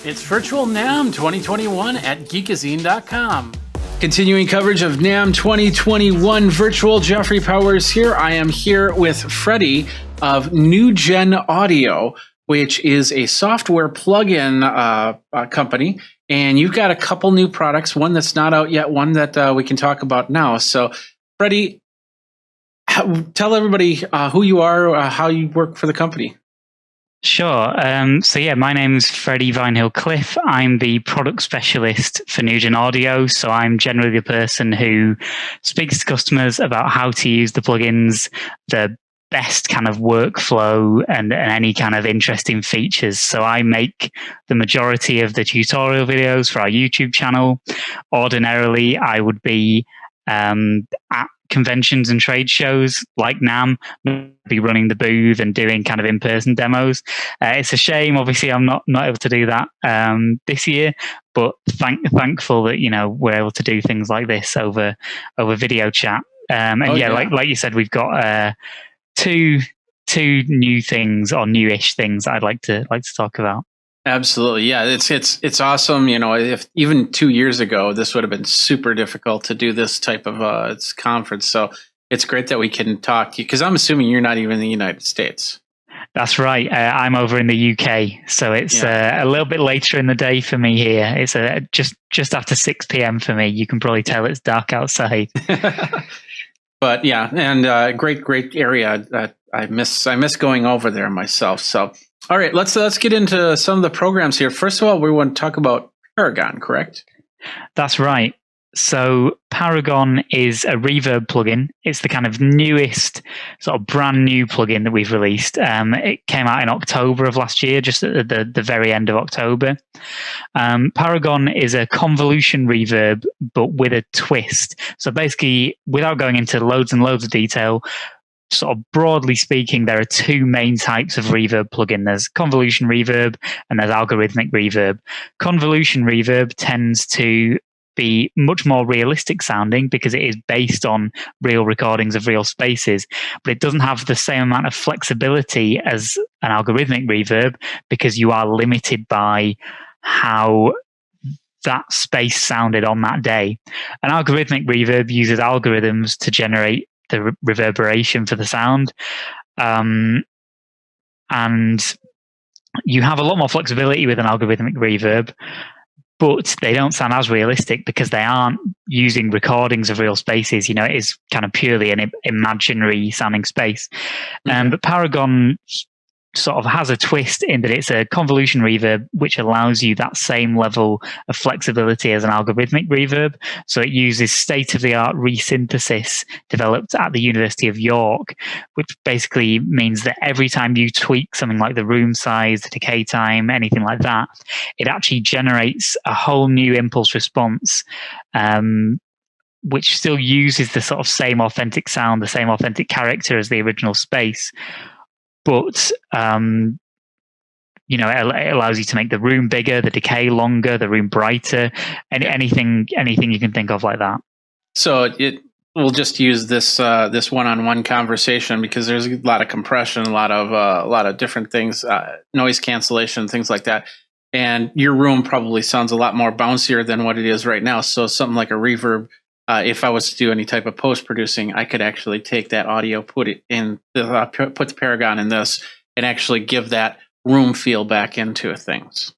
It's Virtual NAMM 2021 at geekazine.com. Continuing coverage of NAMM 2021 Virtual. Jeffrey Powers here. I am here with Freddie of Nugen Audio, which is a software plugin company. And you've got a couple new products, one that's not out yet, one that we can talk about now. So, Freddie, tell everybody who you are, how you work for the company. Sure. My name's Freddie Vinehill-Cliff. I'm the product specialist for Nugen Audio. So I'm generally the person who speaks to customers about how to use the plugins, the best kind of workflow, and any kind of interesting features. So I make the majority of the tutorial videos for our YouTube channel. Ordinarily, I would be at conventions and trade shows like NAMM, be running the booth and doing kind of in-person demos. It's a shame, obviously, I'm not able to do that this year, but thankful that we're able to do things like this over video chat. Like you said, we've got two new things, or newish things I'd like to talk about. Absolutely. Yeah, it's awesome. If even 2 years ago, this would have been super difficult to do this type of conference. So it's great that we can talk, because I'm assuming you're not even in the United States. That's right. I'm over in the UK. So it's a little bit later in the day for me here. It's just after 6 p.m. for me. You can probably tell it's dark outside. But yeah, and great area. I miss going over there myself. So. All right, let's get into some of the programs here. First of all, we want to talk about Paragon, correct? That's right. So Paragon is a reverb plugin. It's the kind of newest, sort of brand new plugin that we've released. It came out in October of last year, just at the very end of October. Paragon is a convolution reverb, but with a twist. So basically, without going into loads and loads of detail, sort of broadly speaking, there are two main types of reverb plugin. There's convolution reverb and there's algorithmic reverb. Convolution reverb tends to be much more realistic sounding because it is based on real recordings of real spaces, but it doesn't have the same amount of flexibility as an algorithmic reverb because you are limited by how that space sounded on that day. An algorithmic reverb uses algorithms to generate the reverberation for the sound, and you have a lot more flexibility with an algorithmic reverb, but they don't sound as realistic because they aren't using recordings of real spaces. It is kind of purely an imaginary sounding space. But Paragon sort of has a twist in that it's a convolution reverb, which allows you that same level of flexibility as an algorithmic reverb. So it uses state-of-the-art resynthesis developed at the University of York, which basically means that every time you tweak something like the room size, the decay time, anything like that, it actually generates a whole new impulse response, which still uses the sort of same authentic sound, the same authentic character as the original space. But it allows you to make the room bigger, the decay longer, the room brighter, and anything you can think of like that. So we'll just use this one-on-one conversation because there's a lot of compression, a lot of different things, noise cancellation, things like that. And your room probably sounds a lot more bouncier than what it is right now. So something like a reverb. If I was to do any type of post-producing, I could actually take that audio, put the Paragon in this, and actually give that room feel back into things.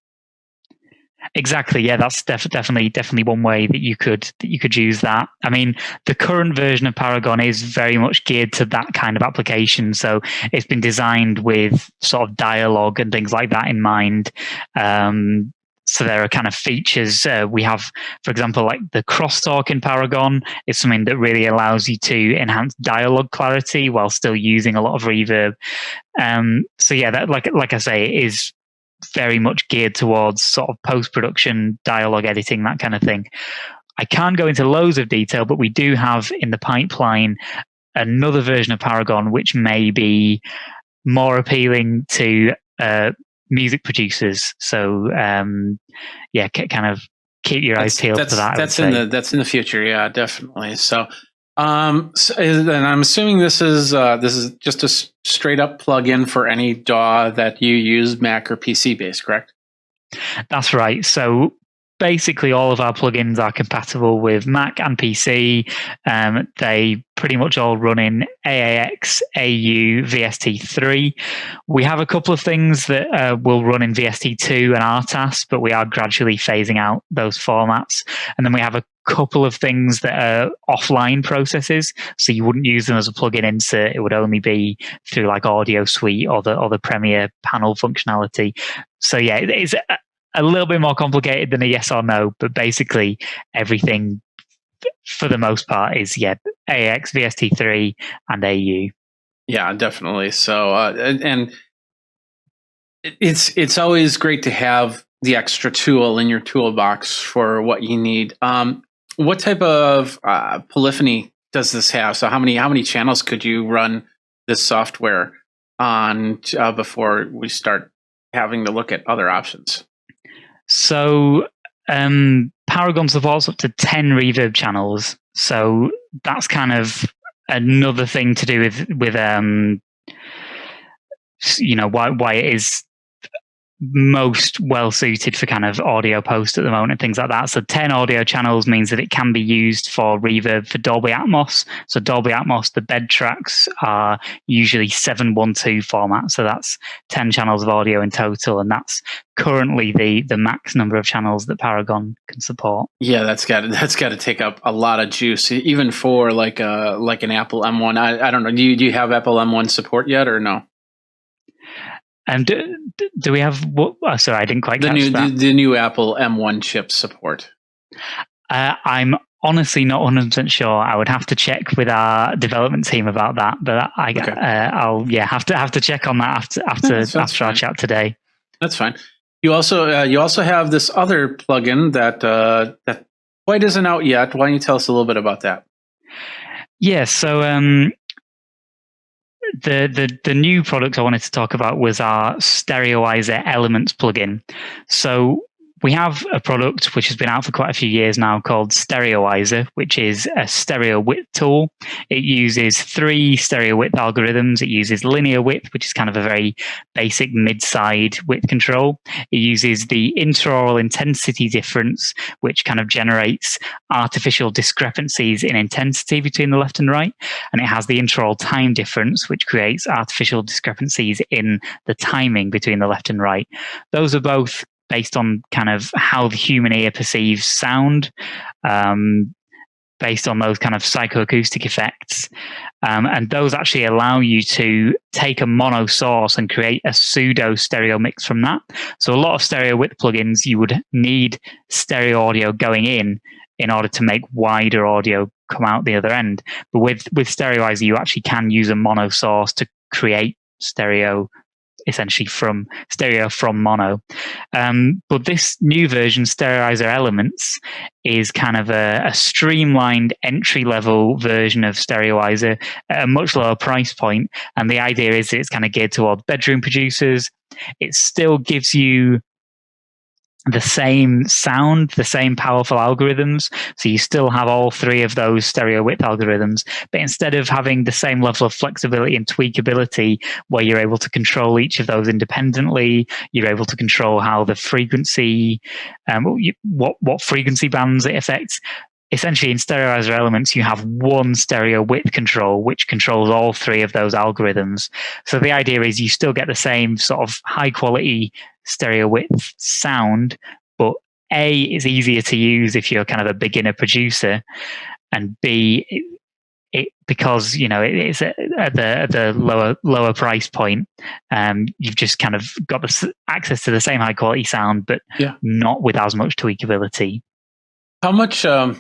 Exactly. Yeah, that's definitely one way that you could use that. I mean, the current version of Paragon is very much geared to that kind of application. So it's been designed with sort of dialogue and things like that in mind. So there are kind of features we have, for example, like the crosstalk in Paragon is something that really allows you to enhance dialogue clarity while still using a lot of reverb. That, like I say, is very much geared towards sort of post-production, dialogue editing, that kind of thing. I can't go into loads of detail, but we do have in the pipeline another version of Paragon which may be more appealing to music producers. So kind of keep your eyes peeled for that. That's in the future. Yeah, definitely. So, and I'm assuming this is just a straight up plug-in for any DAW that you use, Mac or PC based, correct? That's right. So basically all of our plugins are compatible with Mac and PC. They pretty much all run in AAX, AU, VST3. We have a couple of things that will run in VST2 and RTAS, but we are gradually phasing out those formats. And then we have a couple of things that are offline processes, so you wouldn't use them as a plugin insert. It would only be through like Audio Suite or the Premiere panel functionality. So yeah, it's a little bit more complicated than a yes or no, but basically everything for the most part is AX, VST3, and AU. Yeah, definitely. So and it's always great to have the extra tool in your toolbox for what you need. What type of polyphony does this have? So how many channels could you run this software on before we start having to look at other options? So Paragon supports up to 10 reverb channels. So that's kind of another thing to do with why it is most well suited for kind of audio post at the moment and things like that. So 10 audio channels means that it can be used for reverb for Dolby Atmos. So Dolby Atmos, the bed tracks are usually 712 format. So that's 10 channels of audio in total. And that's currently the max number of channels that Paragon can support. Yeah, that's got to take up a lot of juice, even for like an Apple M1. I don't know. Do you have Apple M1 support yet or no? And do we have what? Oh, sorry, I didn't quite catch that. The new Apple M1 chip support. I'm honestly not 100% sure. I would have to check with our development team about that. But I'll have to check on that after our chat today. That's fine. You also have this other plugin that quite isn't out yet. Why don't you tell us a little bit about that? Yeah. So the new product I wanted to talk about was our Stereoizer Elements plugin. So we have a product which has been out for quite a few years now called Stereoizer, which is a stereo width tool. It uses 3 stereo width algorithms. It uses linear width, which is kind of a very basic mid-side width control. It uses the interaural intensity difference, which kind of generates artificial discrepancies in intensity between the left and right. And it has the interaural time difference, which creates artificial discrepancies in the timing between the left and right. Those are both based on kind of how the human ear perceives sound, based on those kind of psychoacoustic effects. And those actually allow you to take a mono source and create a pseudo stereo mix from that. So a lot of stereo width plugins, you would need stereo audio going in order to make wider audio come out the other end. But with Stereoizer, you actually can use a mono source to create stereo, essentially from stereo from mono. But this new version, Stereoizer Elements, is kind of a streamlined entry-level version of Stereoizer at a much lower price point. And the idea is that it's kind of geared towards bedroom producers. It still gives you the same sound, the same powerful algorithms. So you still have all 3 of those stereo width algorithms, but instead of having the same level of flexibility and tweakability where you're able to control each of those independently, you're able to control how the frequency, what frequency bands it affects. Essentially, in Stereoizer Elements, you have one stereo width control, which controls all 3 of those algorithms. So the idea is you still get the same sort of high quality stereo width sound, but A, it's easier to use if you're kind of a beginner producer, and B, because it's at the lower price point, you've just kind of got access to the same high quality sound, but not with as much tweakability. How much? Well,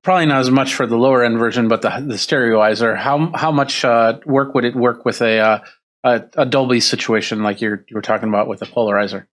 probably not as much for the lower end version, but the Stereoizer. How much work would it work with a Dolby situation like you were talking about with the polarizer?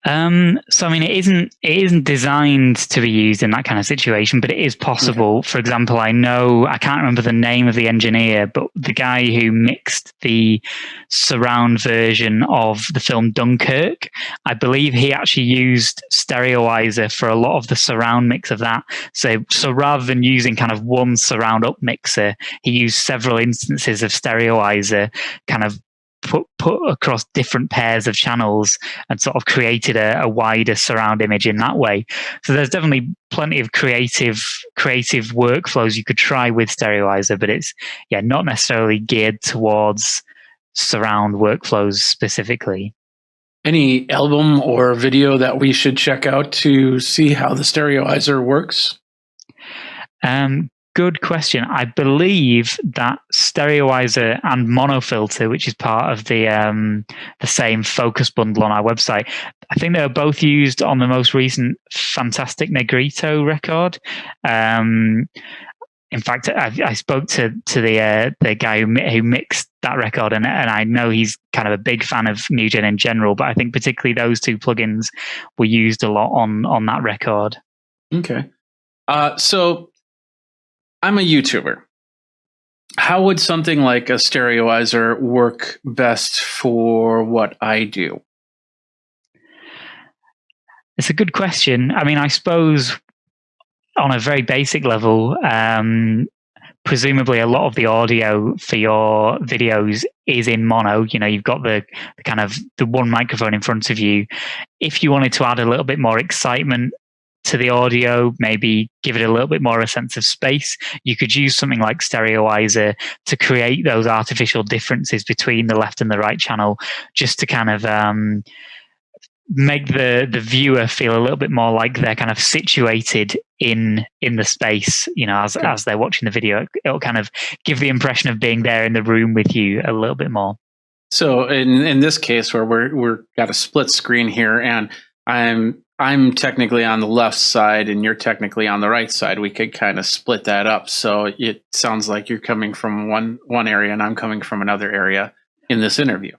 So I mean, it isn't designed to be used in that kind of situation, but it is possible. Okay. For example, I can't remember the name of the engineer, but the guy who mixed the surround version of the film Dunkirk, I believe he actually used Stereoizer for a lot of the surround mix of that. So rather than using kind of one surround up mixer, he used several instances of Stereoizer kind of put across different pairs of channels and sort of created a wider surround image in that way. So there's definitely plenty of creative workflows you could try with Stereoizer, but it's not necessarily geared towards surround workflows specifically. Any album or video that we should check out to see how the Stereoizer works? Good question. I believe that Stereoizer and Monofilter, which is part of the same focus bundle on our website, I think they were both used on the most recent Fantastic Negrito record. In fact, I spoke to the guy who mixed that record, and I know he's kind of a big fan of Nugen in general, but I think particularly those two plugins were used a lot on that record. Okay. So I'm a YouTuber. How would something like a Stereoizer work best for what I do? It's a good question. I mean, I suppose on a very basic level, presumably a lot of the audio for your videos is in mono. You've got the kind of the one microphone in front of you. If you wanted to add a little bit more excitement to the audio, maybe give it a little bit more a sense of space, you could use something like Stereoizer to create those artificial differences between the left and the right channel, just to kind of make the viewer feel a little bit more like they're kind of situated in the space, as they're watching the video. It'll kind of give the impression of being there in the room with you a little bit more. So in this case where we're got a split screen here, and I'm technically on the left side and you're technically on the right side, we could kind of split that up. So it sounds like you're coming from one area and I'm coming from another area in this interview.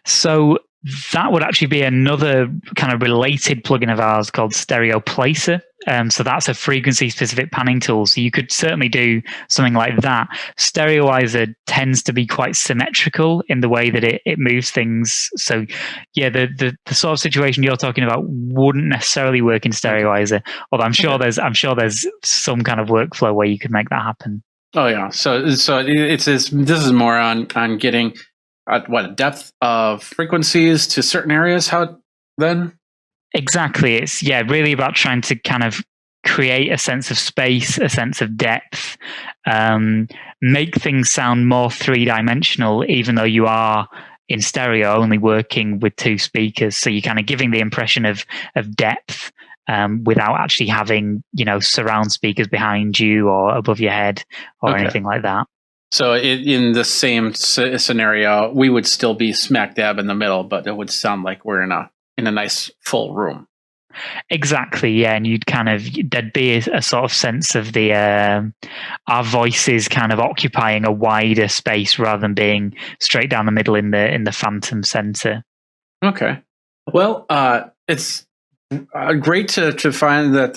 So that would actually be another kind of related plugin of ours called Stereo Placer. So that's a frequency-specific panning tool. So you could certainly do something like that. Stereoizer tends to be quite symmetrical in the way that it moves things. So the sort of situation you're talking about wouldn't necessarily work in Stereoizer. Although I'm sure there's some kind of workflow where you could make that happen. Oh yeah. So this is more on getting depth of frequencies to certain areas. How then? Exactly. It's really about trying to kind of create a sense of space, a sense of depth, make things sound more three-dimensional, even though you are in stereo only working with two speakers. So you're kind of giving the impression of depth without actually having, surround speakers behind you or above your head or anything like that. So in the same scenario, we would still be smack dab in the middle, but it would sound like we're in a nice full room. Exactly, yeah, and there'd be a sort of sense of our voices kind of occupying a wider space rather than being straight down the middle in the phantom center. Okay, well, it's great to find that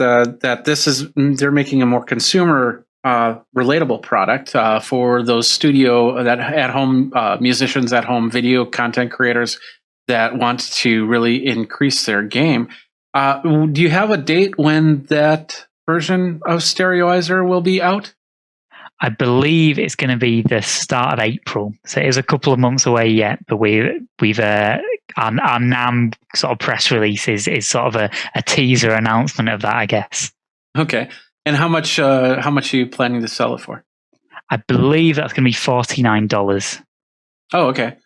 they're making a more consumer relatable product for those studio that at home musicians, at home video content creators that want to really increase their game. Do you have a date when that version of Stereoizer will be out? I believe it's going to be the start of April, so it is a couple of months away yet. But we've our NAMM sort of press release is sort of a teaser announcement of that, I guess. Okay. And how much are you planning to sell it for? I believe that's going to be $49. Oh, okay.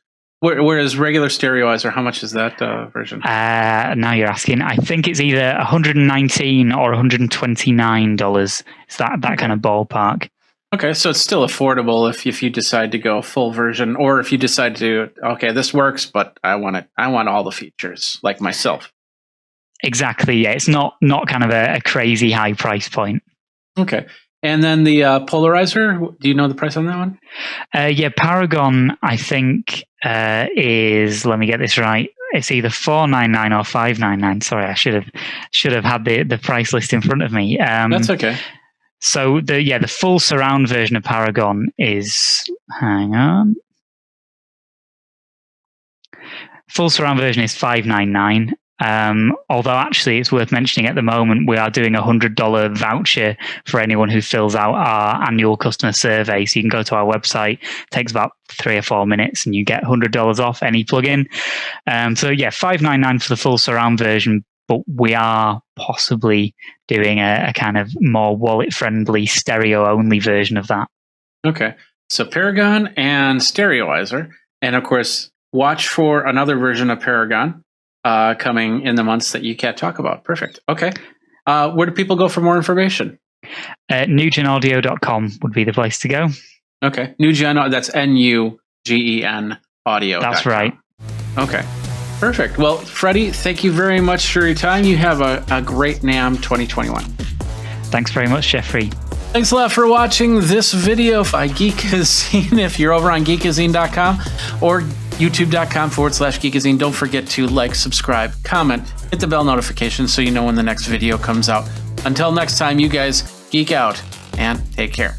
Whereas regular Stereoizer, how much is that version? Now you're asking. I think it's either $119 or $129. It's that kind of ballpark. Okay, so it's still affordable if you decide to go full version, or if you decide to, okay, this works, but I want all the features, like myself. Exactly, yeah. It's not kind of a crazy high price point. Okay. And then the polarizer, do you know the price on that one? Paragon, I think, is, let me get this right, it's either $499 or $599. Sorry, I should have had the price list in front of me. That's okay. So the full surround version of Paragon is, hang on. Full surround version is $599. Although actually it's worth mentioning at the moment, we are doing a $100 voucher for anyone who fills out our annual customer survey. So you can go to our website, it takes about 3 or 4 minutes, and you get $100 off any plugin. So yeah, $599 for the full surround version, but we are possibly doing a kind of more wallet-friendly stereo-only version of that. Okay. So Paragon and Stereoizer. And of course, watch for another version of Paragon coming in the months that you can't talk about. Perfect. Okay. Where do people go for more information? Nugenaudio.com would be the place to go. Okay. Nugen, that's Nugen audio. That's right. Okay. Perfect. Well, Freddie, thank you very much for your time. You have a great NAMM 2021. Thanks very much, Jeffrey. Thanks a lot for watching this video by Geekazine. If you're over on geekazine.com or youtube.com/Geekazine, don't forget to like, subscribe, comment, hit the bell notification so you know when the next video comes out. Until next time, you guys geek out and take care.